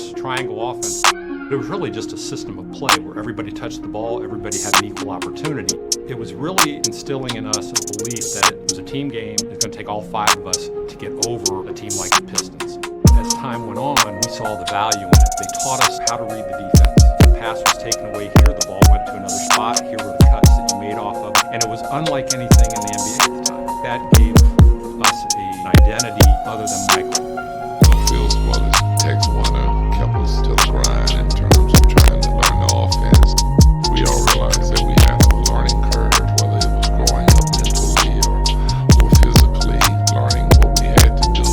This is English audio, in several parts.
this triangle offense. It was really just a system of play where everybody touched the ball, everybody had an equal opportunity. It was really instilling in us a belief that it was a team game. It's going to take all 5 of us to get over a team like the Pistons. As time went on, we saw the value in it. They taught us how to read the defense. If the pass was taken away here, the ball went to another spot. Here were the cuts that you made off of. And it was unlike anything in the NBA at the time. That gave us an identity other than Michael. Phil's brothers, Tex Warner, kept us to the grind in terms of trying to learn the offense. We all realized that we had a learning curve, whether it was growing up mentally or physically, learning what we had to do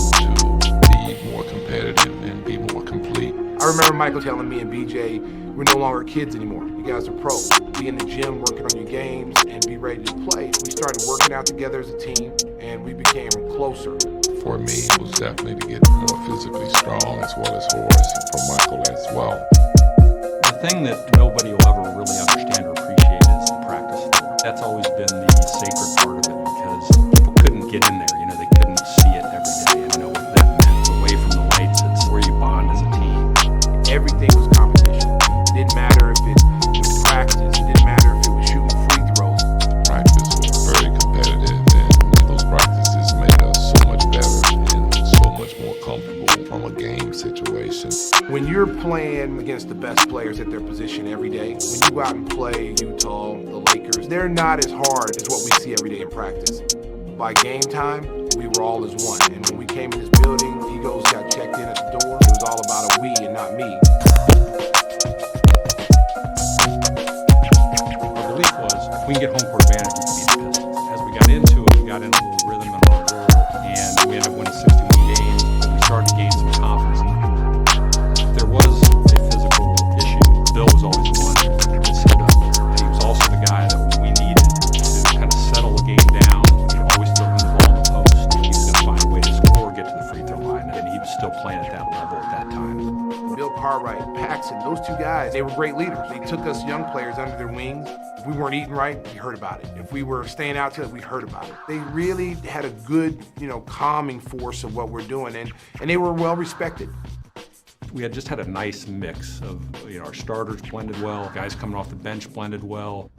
to be more competitive and be more complete. I remember Michael telling me and BJ, we're no longer kids anymore. You guys are pros. Be in the gym working on your games and be ready to play. We started working out together as a team and we became closer. For me, it was definitely to get more physically strong as well as Horace, and for Michael as well. The thing that nobody will ever really understand or appreciate is the practice floor. That's always been the sacred part of it because people couldn't get in there. They couldn't see it every day and know what that meant. Away from the lights, it's where you bond as a team. Everything was competition. It didn't matter if it was practice. It didn't matter if it was shooting free throws. Practice was very competitive, and those practices made us so much better and so much more comfortable from a game situation. When you're playing against the best players at their position every day, when you go out and play Utah, the Lakers, they're not as hard as what we see every day in practice. By game time, we were all as one. And when we came in this building, egos got checked in at the door. It was all about a we and not me. Our belief was if we can get home court advantage, we can beat the Pistons. As we got into it, we got into a little rhythm in our role, and we ended up winning 61 games. And we started to gain some confidence. There was a physical issue. Bill was always the one that stood up. And he was also the guy that we needed to kind of settle the game down. We could always throw him the ball in the post. He was going to find a way to score, get to the free throw line, and he was still playing at that level at that time. Bill Cartwright, Paxson, those 2 guys, they were great leaders. They took us young players under their wings. If we weren't eating right, we heard about it. If we were staying out together, we heard about it. They really had a good, calming force of what we're doing, and they were well respected. We had just had a nice mix of, our starters blended well, guys coming off the bench blended well.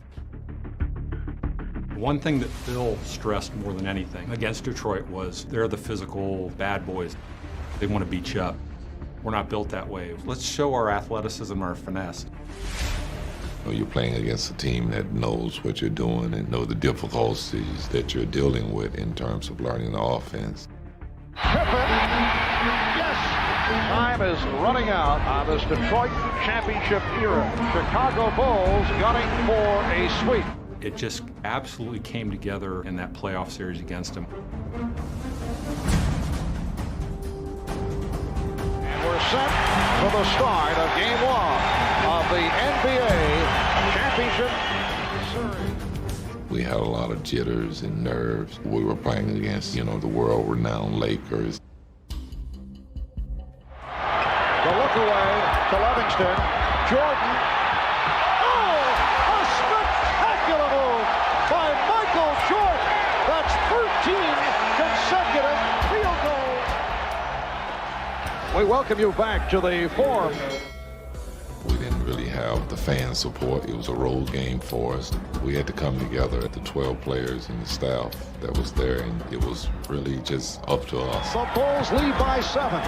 One thing that Phil stressed more than anything against Detroit was they're the physical bad boys. They want to beat you up. We're not built that way. Let's show our athleticism, our finesse. You're playing against a team that knows what you're doing and know the difficulties that you're dealing with in terms of learning the offense. Pippen, yes! Time is running out on this Detroit championship era. Chicago Bulls gunning for a sweep. It just absolutely came together in that playoff series against them. And we're set for the start of Game 1 of the NBA Championship Series. We had a lot of jitters and nerves. We were playing against, the world-renowned Lakers. The look away to Livingston. Jordan. Oh, a spectacular move by Michael Jordan. That's 13 consecutive field goals. We welcome you back to the Forum. We didn't really have the fan support. It was a road game for us. We had to come together, the 12 players and the staff that was there, and it was really just up to us. The Bulls lead by 7.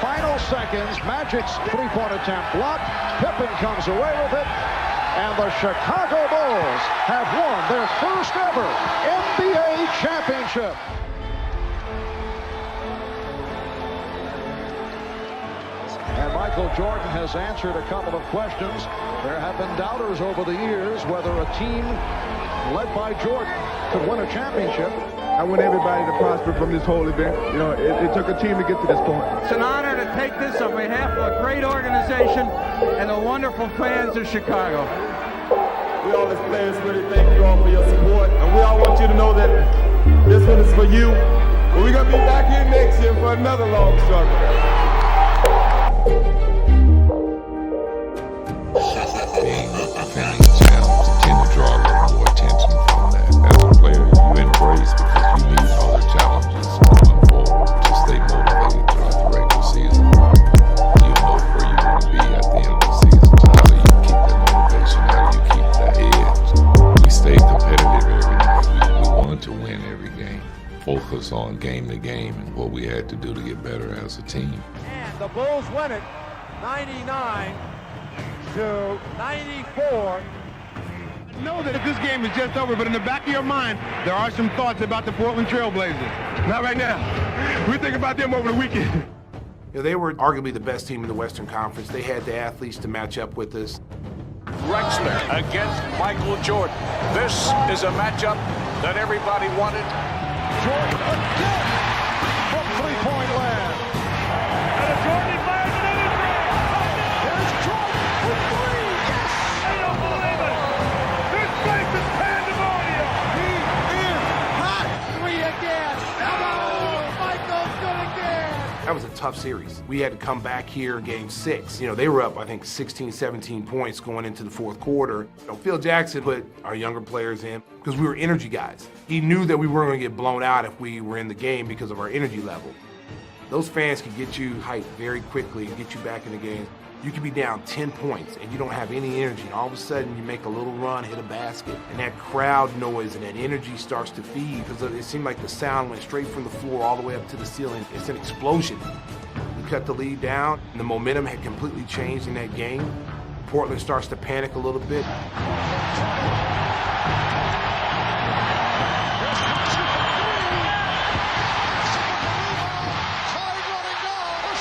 Final seconds, Magic's three-point attempt blocked. Pippen comes away with it, and the Chicago Bulls have won their first ever NBA championship. And Michael Jordan has answered a couple of questions. There have been doubters over the years whether a team led by Jordan could win a championship. I want everybody to prosper from this whole event. It took a team to get to this point. It's an honor to take this on behalf of a great organization and the wonderful fans of Chicago. We all as players really thank you all for your support, and we all want you to know that this one is for you. But we're going to be back here next year for another long struggle. Being a defending champ, you tend to draw a little more attention from that. As a player, you embrace because you meet other challenges moving forward to stay motivated throughout the regular season. You know where you're on game to game and what we had to do to get better as a team. And the Bulls win it 99-94. Know that this game is just over, but in the back of your mind, there are some thoughts about the Portland Trailblazers. Not right now. We think about them over the weekend. You know, they were arguably the best team in the Western Conference. They had the athletes to match up with us. Drexler against Michael Jordan. This is a matchup that everybody wanted. Jordan again from three-point land. And Jordan fires it in his ring. Here's Jordan for three. Yes! I don't believe it. This place is pandemonium. He is hot. Three again. Oh, Michael's good again. That was a tough series. We had to come back here in game 6. You know, they were up, I think, 16, 17 points going into the fourth quarter. You know, Phil Jackson put our younger players in because we were energy guys. He knew that we weren't going to get blown out if we were in the game because of our energy level. Those fans can get you hyped very quickly and get you back in the game. You can be down 10 points and you don't have any energy, and all of a sudden you make a little run, hit a basket, and that crowd noise and that energy starts to feed because it seemed like the sound went straight from the floor all the way up to the ceiling. It's an explosion. We cut the lead down, and the momentum had completely changed in that game. Portland starts to panic a little bit.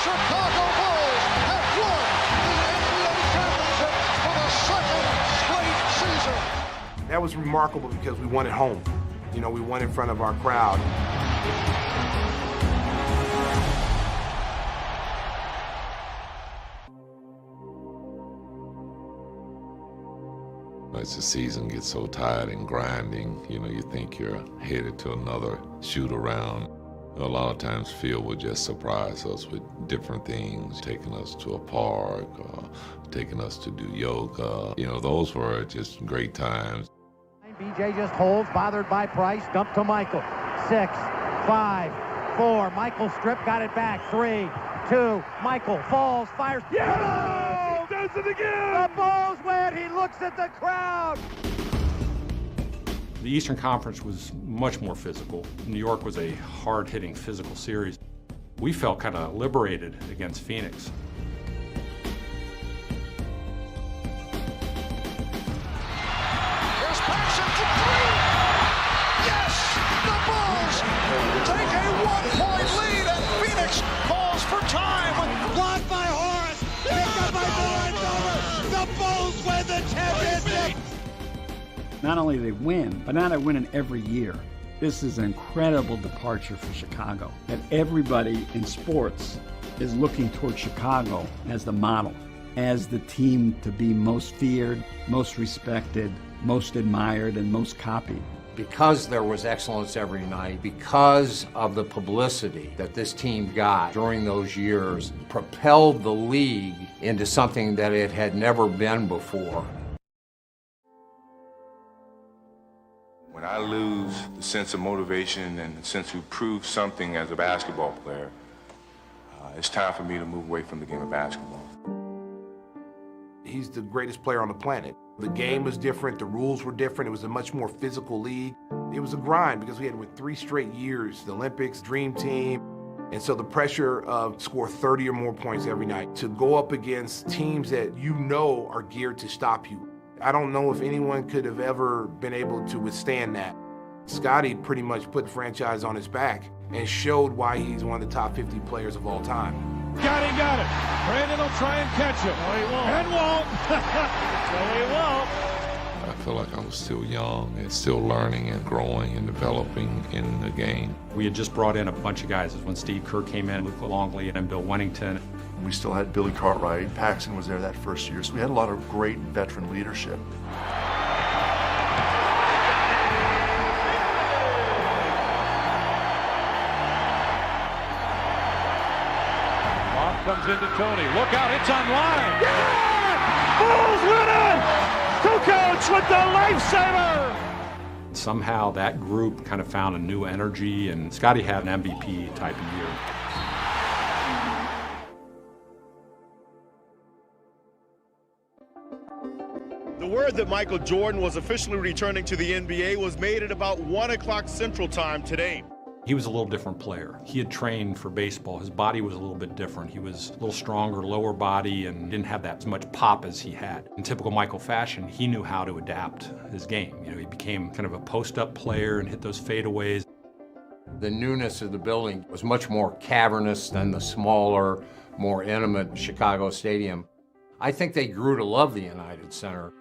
Chicago Bulls have won the NBA championship for the second straight season. That was remarkable because we won at home. You know, we won in front of our crowd. As the season gets so tired and grinding, you know, you think you're headed to another shoot around. A lot of times Phil would just surprise us with different things, taking us to a park, taking us to do yoga. You know, those were just great times. BJ just holds, bothered by Price, dump to Michael. 6, 5, 4, Michael strip, got it back. 3, 2, Michael falls, fires. Yeah! Does it again! The Bulls win, he looks at the crowd. The Eastern Conference was much more physical. New York was a hard-hitting physical series. We felt kind of liberated against Phoenix. Here's Paxson for three. Yes! The Bulls take a 1-point lead, and Phoenix calls for time. Blocked by Horace, picked up by Villanova. The Bulls win the championship. Not only do they win, but now they're winning every year. This is an incredible departure for Chicago. And everybody in sports is looking toward Chicago as the model, as the team to be most feared, most respected, most admired, and most copied. Because there was excellence every night, because of the publicity that this team got during those years, propelled the league into something that it had never been before. When I lose the sense of motivation and the sense to prove something as a basketball player, it's time for me to move away from the game of basketball. He's the greatest player on the planet. The game was different, the rules were different, it was a much more physical league. It was a grind because we had with 3 straight years, the Olympics, Dream Team, and so the pressure of score 30 or more points every night, to go up against teams that you know are geared to stop you. I don't know if anyone could have ever been able to withstand that. Scotty pretty much put the franchise on his back and showed why he's one of the top 50 players of all time. Got it. Brandon will try and catch him. No, he won't. And won't. No, he won't. I feel like I was still young and still learning and growing and developing in the game. We had just brought in a bunch of guys. When Steve Kerr came in, Luke Longley, and Bill Wennington. We still had Billy Cartwright. Paxson was there that first year. So we had a lot of great veteran leadership. Long comes into Tony. Look out, it's on line. Yeah! Bulls win it! Kukoc with the lifesaver! Somehow that group kind of found a new energy, and Scotty had an MVP type of year. The word that Michael Jordan was officially returning to the NBA was made at about 1 o'clock Central Time today. He was a little different player. He had trained for baseball. His body was a little bit different. He was a little stronger, lower body, and didn't have that as much pop as he had. In typical Michael fashion, he knew how to adapt his game. You know, he became kind of a post-up player and hit those fadeaways. The newness of the building was much more cavernous than the smaller, more intimate Chicago Stadium. I think they grew to love the United Center.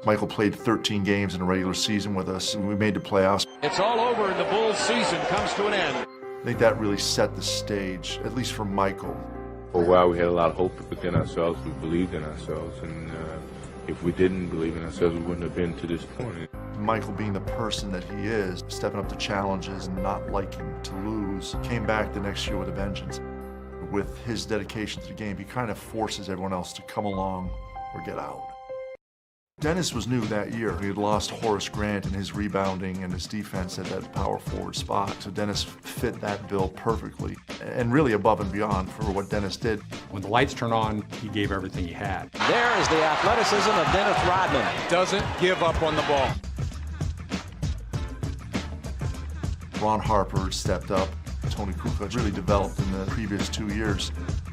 Michael played 13 games in a regular season with us, and we made the playoffs. It's all over, and the Bulls' season comes to an end. I think that really set the stage, at least for Michael. For a while, we had a lot of hope within ourselves. We believed in ourselves, and if we didn't believe in ourselves, we wouldn't have been to this point. Michael, being the person that he is, stepping up to challenges and not liking to lose, came back the next year with a vengeance. With his dedication to the game, he kind of forces everyone else to come along or get out. Dennis was new that year. He had lost Horace Grant in his rebounding and his defense at that power forward spot. So Dennis fit that bill perfectly, and really above and beyond for what Dennis did. When the lights turned on, he gave everything he had. There is the athleticism of Dennis Rodman. Doesn't give up on the ball. Ron Harper stepped up. Tony Kukoc really developed in the previous 2 years.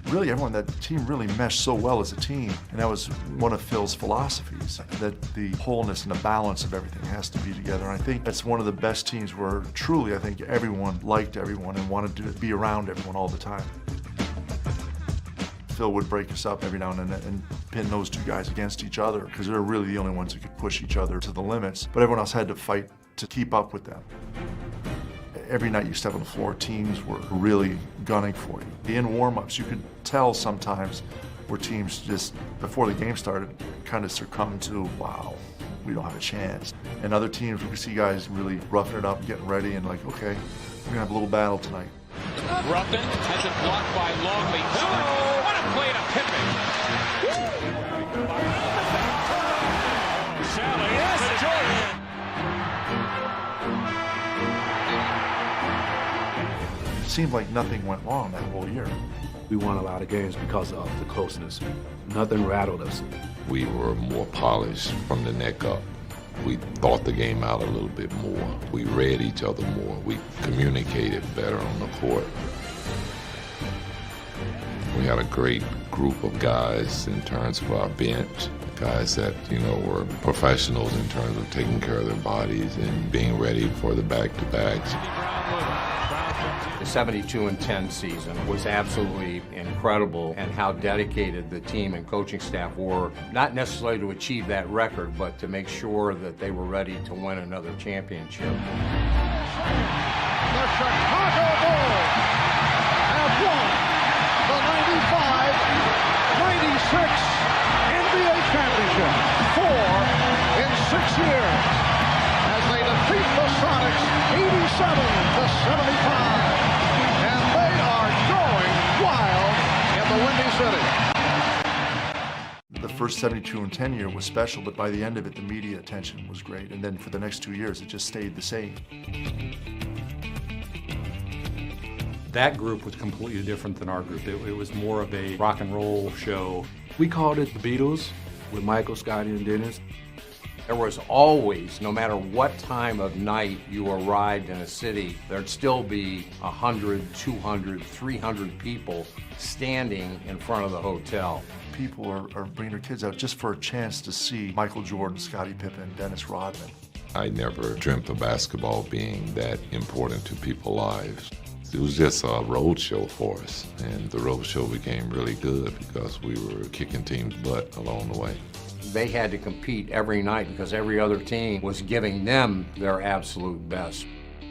Really, everyone, that team really meshed so well as a team. And that was one of Phil's philosophies, that the wholeness and the balance of everything has to be together. And I think that's one of the best teams where truly, I think everyone liked everyone and wanted to be around everyone all the time. Phil would break us up every now and then and pin those two guys against each other because they're really the only ones who could push each other to the limits. But everyone else had to fight to keep up with them. Every night you step on the floor, teams were really gunning for you. In warm-ups, you could tell sometimes where teams just, before the game started, kind of succumbed to, wow, we don't have a chance. And other teams, we could see guys really roughing it up, getting ready, and like, okay, we're gonna have a little battle tonight. Ruffin has it blocked by Longley. Oh, what a play to Pippen. Sally, yes, Jordan. It seemed like nothing went wrong that whole year. We won a lot of games because of the closeness. Nothing rattled us. We were more polished from the neck up. We thought the game out a little bit more. We read each other more. We communicated better on the court. We had a great group of guys in terms of our bench, guys that, were professionals in terms of taking care of their bodies and being ready for the back-to-backs. The 72-10 season was absolutely incredible, and how dedicated the team and coaching staff were, not necessarily to achieve that record, but to make sure that they were ready to win another championship. The Chicago Bulls have won the 95-96 NBA championship, 4 in 6 years, as they defeat the Sonics 87-75. The first 72-10 year was special, but by the end of it, the media attention was great. And then for the next 2 years, it just stayed the same. That group was completely different than our group. It was more of a rock and roll show. We called it the Beatles with Michael, Scotty, and Dennis. There was always, no matter what time of night you arrived in a city, there'd still be 100, 200, 300 people standing in front of the hotel. People are bringing their kids out just for a chance to see Michael Jordan, Scottie Pippen, Dennis Rodman. I never dreamt of basketball being that important to people's lives. It was just a road show for us, and the road show became really good because we were kicking teams' butt along the way. They had to compete every night because every other team was giving them their absolute best.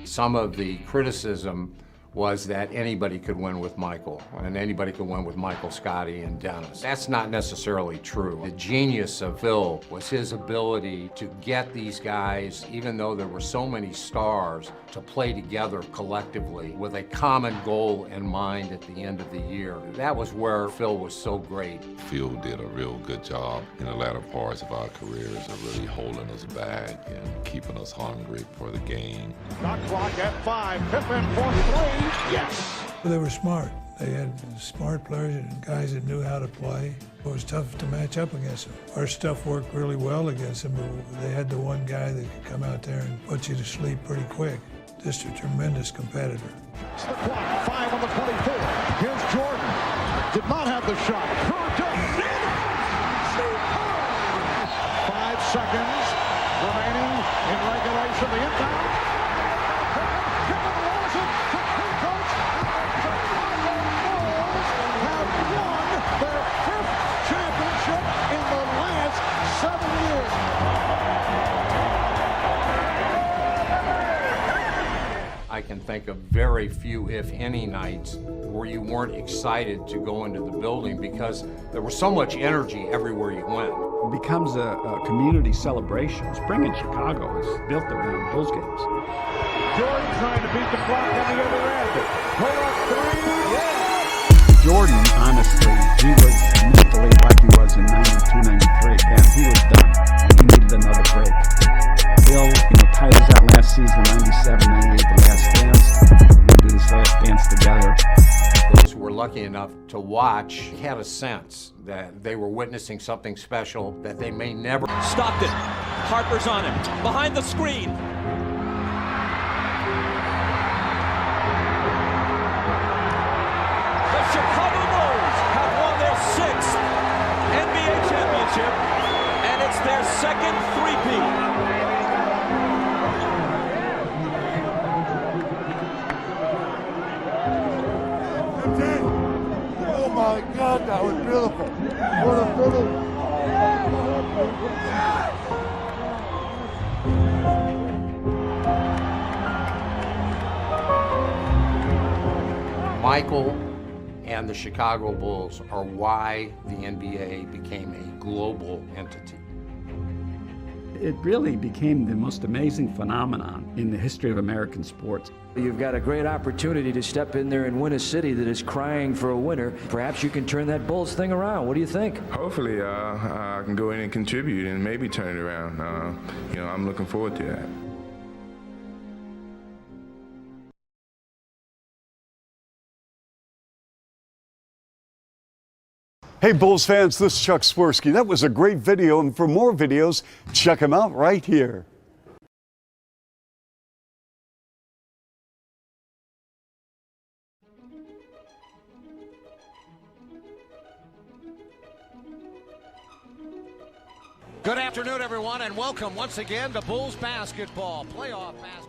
Some of the criticism was that anybody could win with Michael, and anybody could win with Michael, Scotty, and Dennis. That's not necessarily true. The genius of Phil was his ability to get these guys, even though there were so many stars, to play together collectively with a common goal in mind at the end of the year. That was where Phil was so great. Phil did a real good job in the latter parts of our careers of really holding us back and keeping us hungry for the game. Shot clock at 5. Pippen for 3. Yes. They were smart. They had smart players and guys that knew how to play. It was tough to match up against them. Our stuff worked really well against them, but they had the one guy that could come out there and put you to sleep pretty quick. just a tremendous competitor. It's the clock, 5 on the 24. Here's Jordan. Did not have the shot. Kerr to 5 seconds remaining in regulation. The inbound. Pippen rolls it to Kukoc. The Chicago Bulls have won their 5th championship in the last 7 years. I can think of very few, if any, nights where you weren't excited to go into the building because there was so much energy everywhere you went. It becomes a community celebration. Spring in Chicago is built around Bulls games. Jordan trying to beat the clock on the other end. Pull up 3. Yeah. Jordan, honestly, he was mentally like he was in 92, 93. Yeah, he was done. He needed another break. Bill, tied us out last season, 97, 98, the last dance. We're going to do this last dance together. Those who were lucky enough to watch had a sense that they were witnessing something special that they may never. Stockton, Harper's on him, behind the screen. The Chicago Bulls have won their 6th NBA championship, and it's their 2nd three-peat. Oh my God, that was beautiful. What a finish. Michael and the Chicago Bulls are why the NBA became a global entity. It really became the most amazing phenomenon in the history of American sports. You've got a great opportunity to step in there and win a city that is crying for a winner. Perhaps you can turn that Bulls thing around. What do you think? Hopefully, I can go in and contribute and maybe turn it around. I'm looking forward to that. Hey Bulls fans, this is Chuck Swirsky. That was a great video, and for more videos, check them out right here. Good afternoon, everyone, and welcome once again to Bulls basketball, playoff basketball.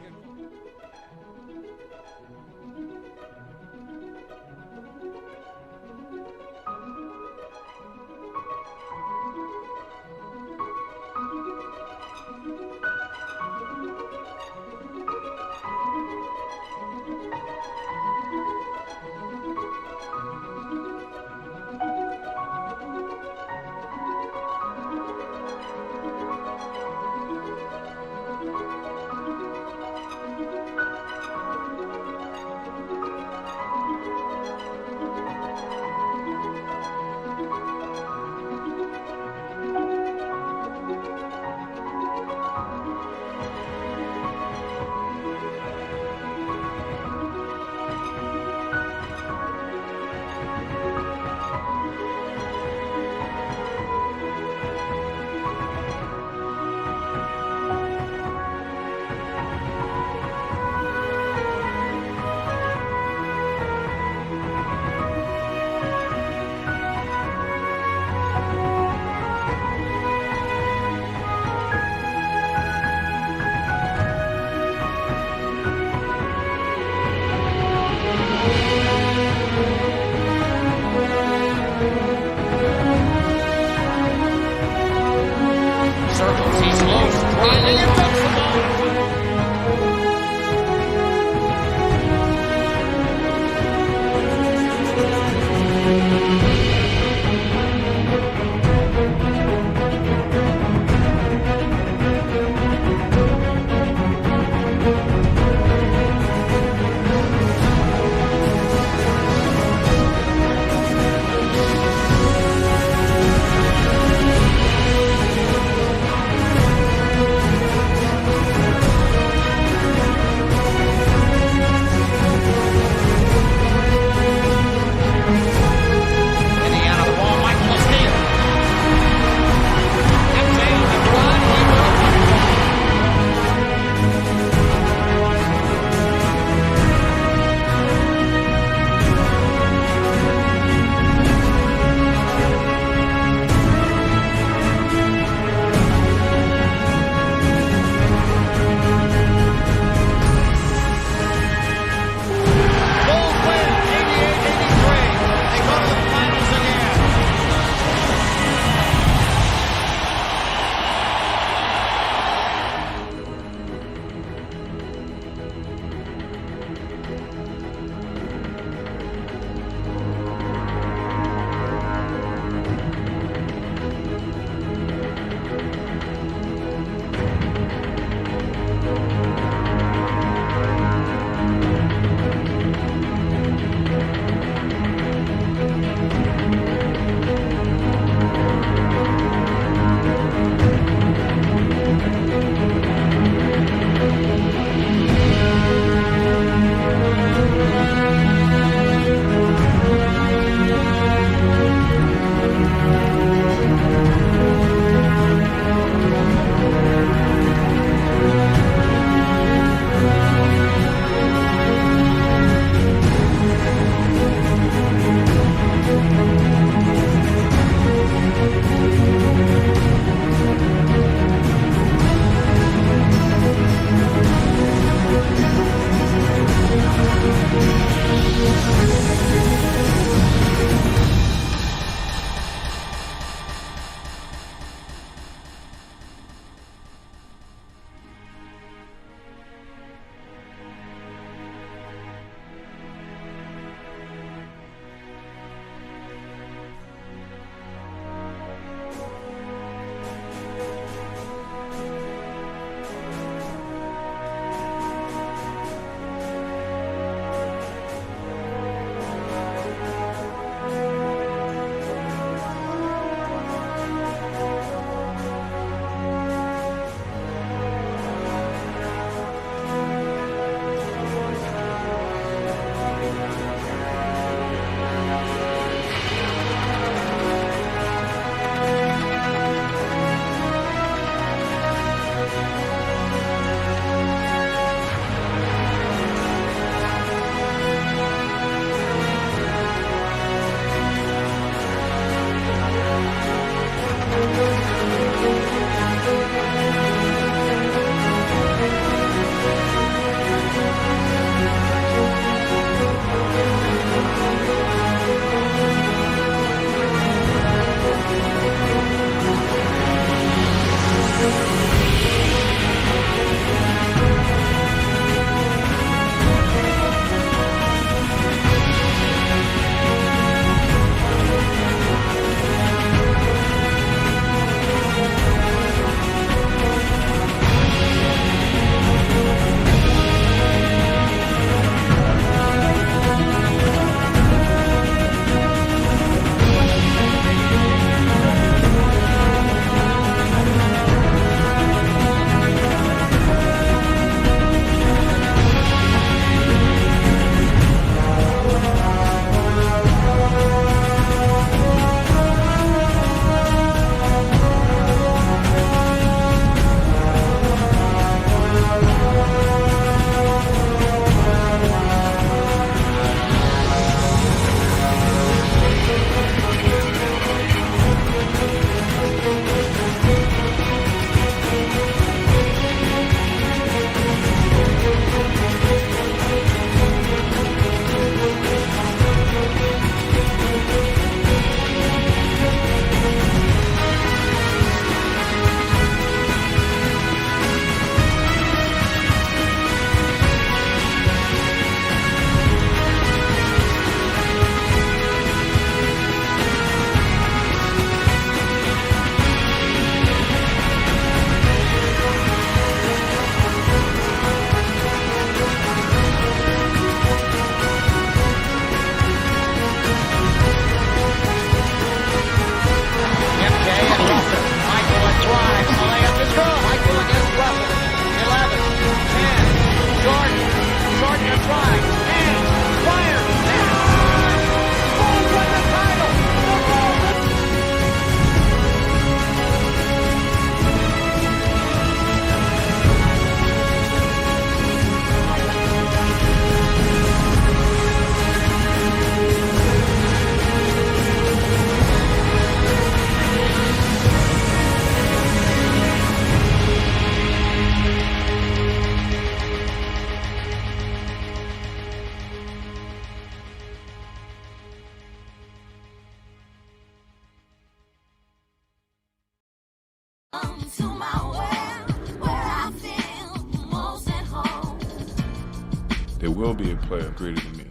there will be a player greater than me.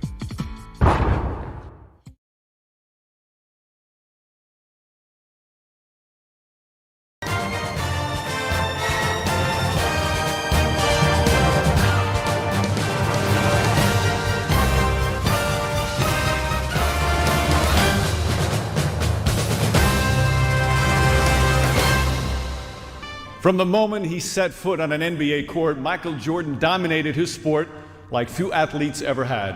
From the moment he set foot on an NBA court, Michael Jordan dominated his sport like few athletes ever had.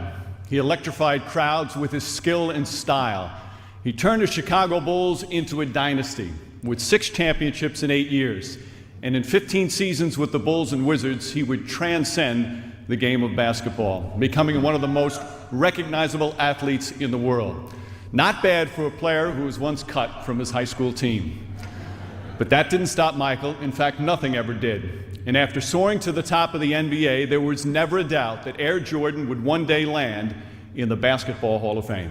He electrified crowds with his skill and style. He turned the Chicago Bulls into a dynasty with 6 championships in 8 years. And in 15 seasons with the Bulls and Wizards, he would transcend the game of basketball, becoming one of the most recognizable athletes in the world. Not bad for a player who was once cut from his high school team. But that didn't stop Michael. In fact, nothing ever did. And after soaring to the top of the NBA, there was never a doubt that Air Jordan would one day land in the Basketball Hall of Fame.